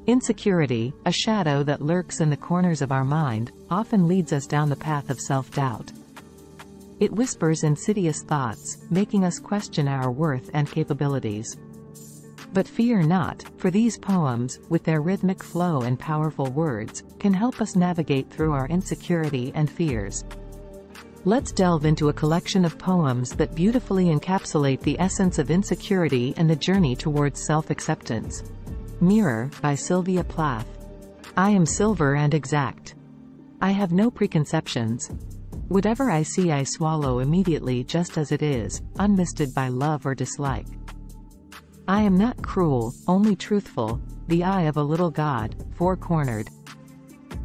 Insecurity, a shadow that lurks in the corners of our mind, often leads us down the path of self-doubt. It whispers insidious thoughts, making us question our worth and capabilities. But fear not, for these poems, with their rhythmic flow and powerful words, can help us navigate through our insecurity and fears. Let's delve into a collection of poems that beautifully encapsulate the essence of insecurity and the journey towards self-acceptance. Mirror, by Sylvia Plath. I am silver and exact. I have no preconceptions. Whatever I see I swallow immediately just as it is, unmisted by love or dislike. I am not cruel, only truthful, the eye of a little god, four-cornered.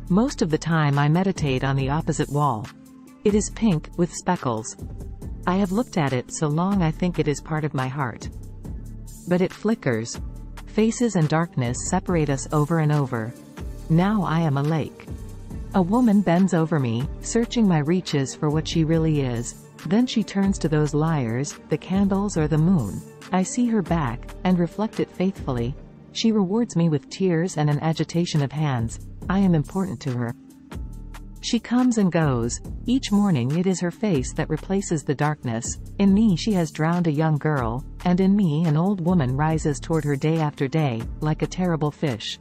Most of the time I meditate on the opposite wall. It is pink, with speckles. I have looked at it so long I think it is part of my heart. But it flickers. Faces and darkness separate us over and over. Now I am a lake. A woman bends over me, searching my reaches for what she really is. Then she turns to those liars, the candles or the moon. I see her back, and reflect it faithfully. She rewards me with tears and an agitation of hands. I am important to her. She comes and goes. Each morning it is her face that replaces the darkness. In me she has drowned a young girl, and in me an old woman rises toward her day after day, like a terrible fish.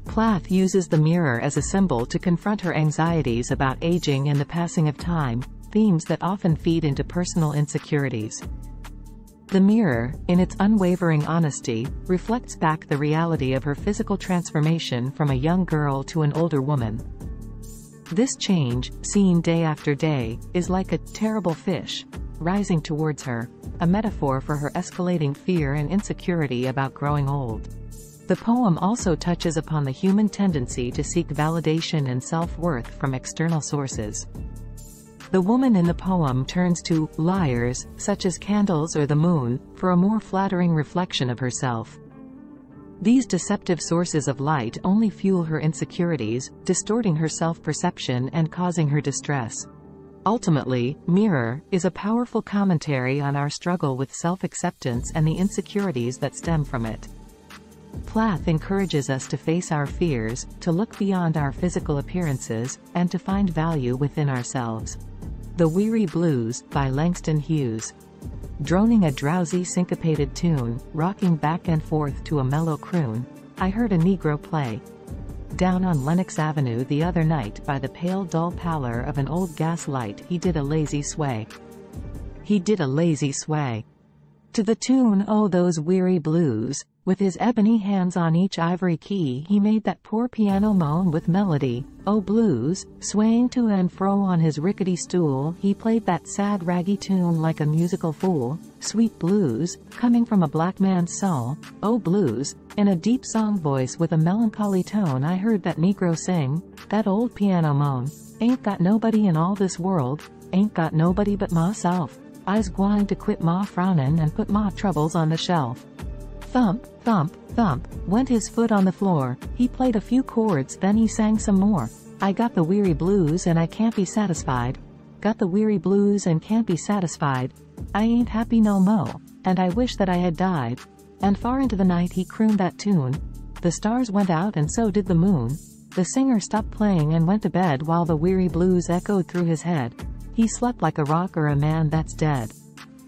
Plath uses the mirror as a symbol to confront her anxieties about aging and the passing of time, themes that often feed into personal insecurities. The mirror, in its unwavering honesty, reflects back the reality of her physical transformation from a young girl to an older woman. This change, seen day after day, is like a terrible fish, rising towards her, a metaphor for her escalating fear and insecurity about growing old. The poem also touches upon the human tendency to seek validation and self-worth from external sources. The woman in the poem turns to liars, such as candles or the moon, for a more flattering reflection of herself. These deceptive sources of light only fuel her insecurities, distorting her self-perception and causing her distress. Ultimately, Mirror is a powerful commentary on our struggle with self-acceptance and the insecurities that stem from it. Plath encourages us to face our fears, to look beyond our physical appearances, and to find value within ourselves. The Weary Blues, by Langston Hughes. Droning a drowsy syncopated tune, rocking back and forth to a mellow croon, I heard a Negro play. Down on Lenox Avenue the other night by the pale dull pallor of an old gas light he did a lazy sway. He did a lazy sway. To the tune "Oh Those Weary Blues," with his ebony hands on each ivory key he made that poor piano moan with melody. Oh blues, swaying to and fro on his rickety stool he played that sad raggy tune like a musical fool. Sweet blues, coming from a black man's soul. Oh blues, in a deep song voice with a melancholy tone I heard that Negro sing, that old piano moan. Ain't got nobody in all this world, ain't got nobody but myself. I's gwine to quit ma frownin' and put ma troubles on the shelf. Thump, thump, thump, went his foot on the floor. He played a few chords, then he sang some more. I got the weary blues and I can't be satisfied. Got the weary blues and can't be satisfied. I ain't happy no mo', and I wish that I had died. And far into the night he crooned that tune. The stars went out and so did the moon. The singer stopped playing and went to bed while the weary blues echoed through his head. He slept like a rock or a man that's dead.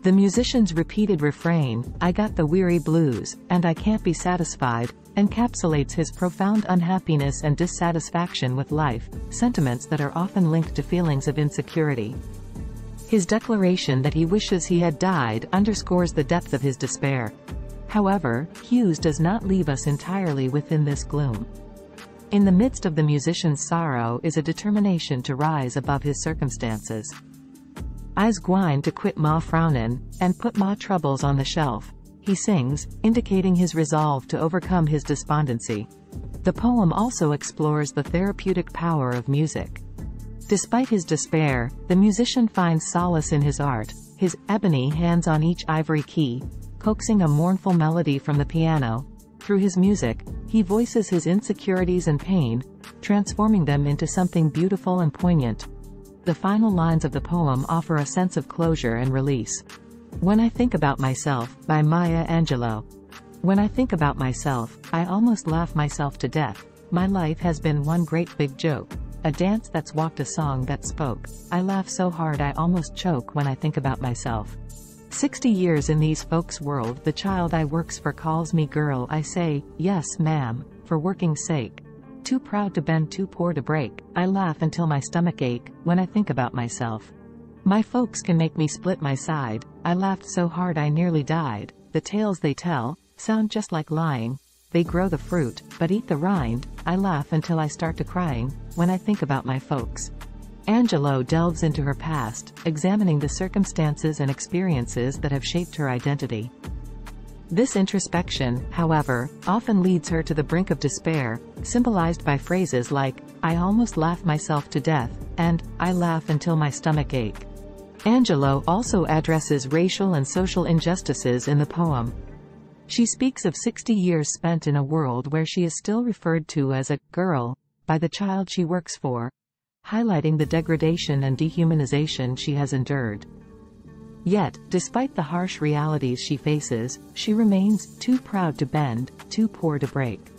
The musician's repeated refrain, I got the weary blues, and I can't be satisfied, encapsulates his profound unhappiness and dissatisfaction with life, sentiments that are often linked to feelings of insecurity. His declaration that he wishes he had died underscores the depth of his despair. However, Hughes does not leave us entirely within this gloom. In the midst of the musician's sorrow is a determination to rise above his circumstances. I's gwine to quit ma frownin', and put ma troubles on the shelf, he sings, indicating his resolve to overcome his despondency. The poem also explores the therapeutic power of music. Despite his despair, the musician finds solace in his art, his ebony hands on each ivory key, coaxing a mournful melody from the piano. Through his music, he voices his insecurities and pain, transforming them into something beautiful and poignant. The final lines of the poem offer a sense of closure and release. When I Think About Myself, by Maya Angelou. When I think about myself, I almost laugh myself to death. My life has been one great big joke. A dance that's walked, a song that spoke. I laugh so hard I almost choke when I think about myself. 60 years in these folks' world, the child I works for calls me girl. I say, yes ma'am, for working's sake. Too proud to bend, too poor to break. I laugh until my stomach ache when I think about myself. My folks can make me split my side. I laughed so hard I nearly died. The tales they tell sound just like lying. They grow the fruit, but eat the rind. I laugh until I start to crying when I think about my folks. Angelo delves into her past, examining the circumstances and experiences that have shaped her identity. This introspection, however, often leads her to the brink of despair, symbolized by phrases like, I almost laugh myself to death, and, I laugh until my stomach ache. Angelo also addresses racial and social injustices in the poem. She speaks of 60 years spent in a world where she is still referred to as a girl by the child she works for, highlighting the degradation and dehumanization she has endured. Yet, despite the harsh realities she faces, she remains too proud to bend, too poor to break.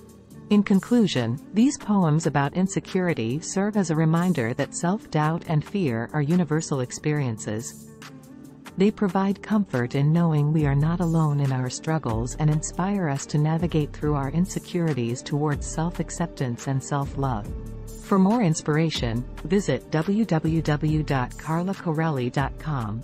In conclusion, these poems about insecurity serve as a reminder that self-doubt and fear are universal experiences. They provide comfort in knowing we are not alone in our struggles and inspire us to navigate through our insecurities towards self-acceptance and self-love. For more inspiration, visit www.carlacorelli.com.